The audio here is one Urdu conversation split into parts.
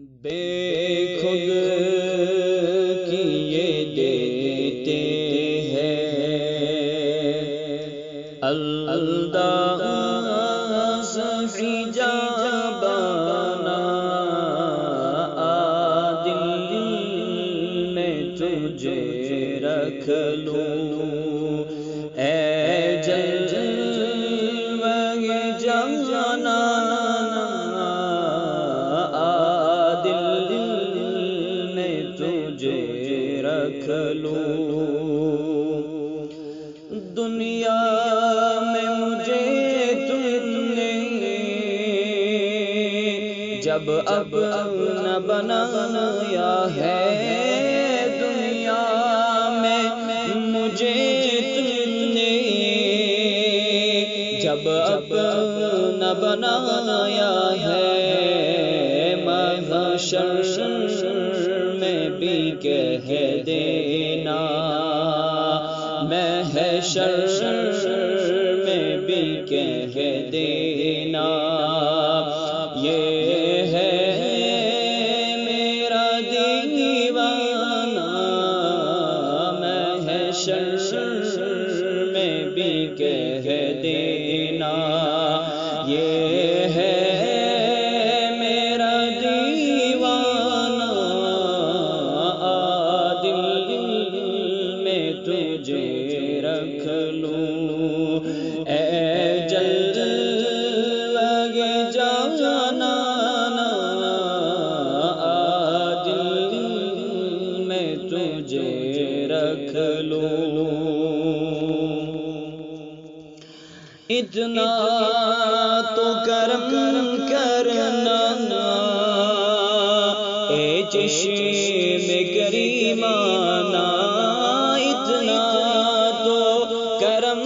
بے خود کیے دیتے ہیں انداز حجابانا دل میں تجھے رکھ لوں اے جلوہ جانا رکھ لوں دنیا میں مجھے تم نے جب اب نہ بنایا ہے دنیا میں مجھے تم نے جب اب نہ بنایا ہے محشر میں بھی کہہ دینا محشر میں بھی کہہ دینا یہ ہے میرا دیوانہ محشر میں بھی کہہ دینا یہ ہے تجھے رکھ لوں اے جلوہ جانا دل میں تجھے رکھ لوں اتنا تو کرم کرنا اے چشم کریمانہ اتنا تو کرم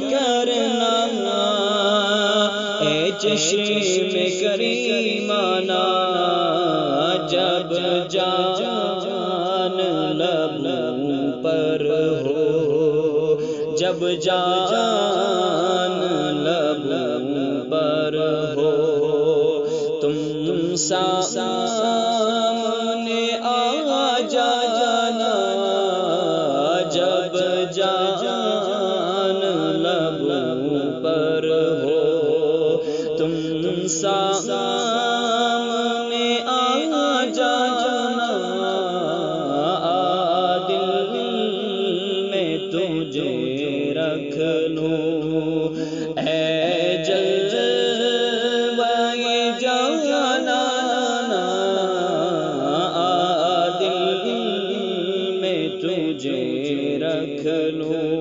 کرنا اے چشم کریمانہ جب جان لبوں پر ہو جب جان لبوں پر ہو تم سامنے آ جانا جب جان لبوں پر ہو تم سامنے آ جانا دل میں تجھے رکھ لوں اے جلوہ جانا دل میں تجھے رکھ لوں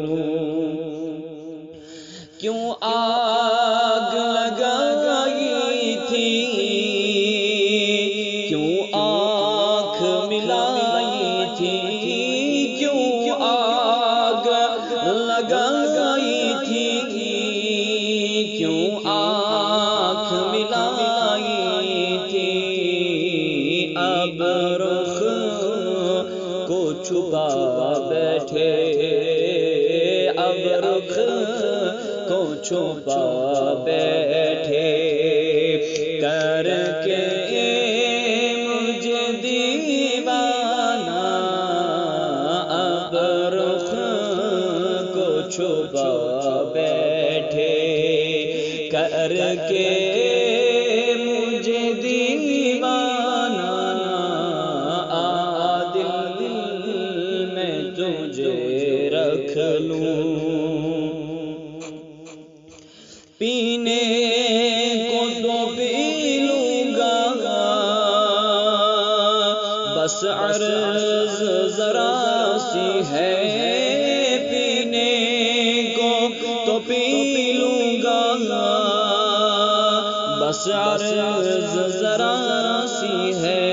کیوں آگ لگائی تھی کیوں آنکھ ملائی تھی کیوں آگ لگائی تھی کیوں آنکھ ملائی تھی اب رخ کو چھپا بیٹھے اب رخ کو چھپا بیٹھے کر کے مجھے دیوانہ اب رخ کو چھپا بیٹھے کر کے مجھے دیوانہ دل میں تجھے رکھ لوں پینے کو تو پی لوں گا بس عرض ذرا سی ہے پینے کو تو پی لوں گا بس عرض ذرا سی ہے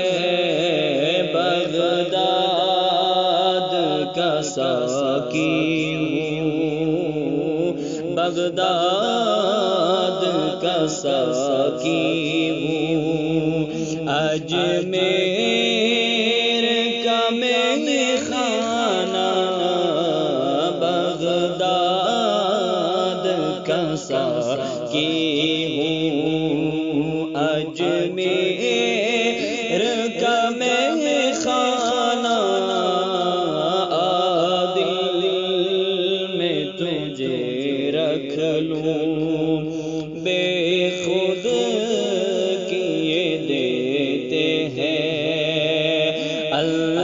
بغداد کا ساقی ہوں بغداد کا ساقی ہوں اجمیر کا میں خانہ بغداد کا ساقی ہوں اجمیر لوں بے خود کیے دیتے ہیں اللہ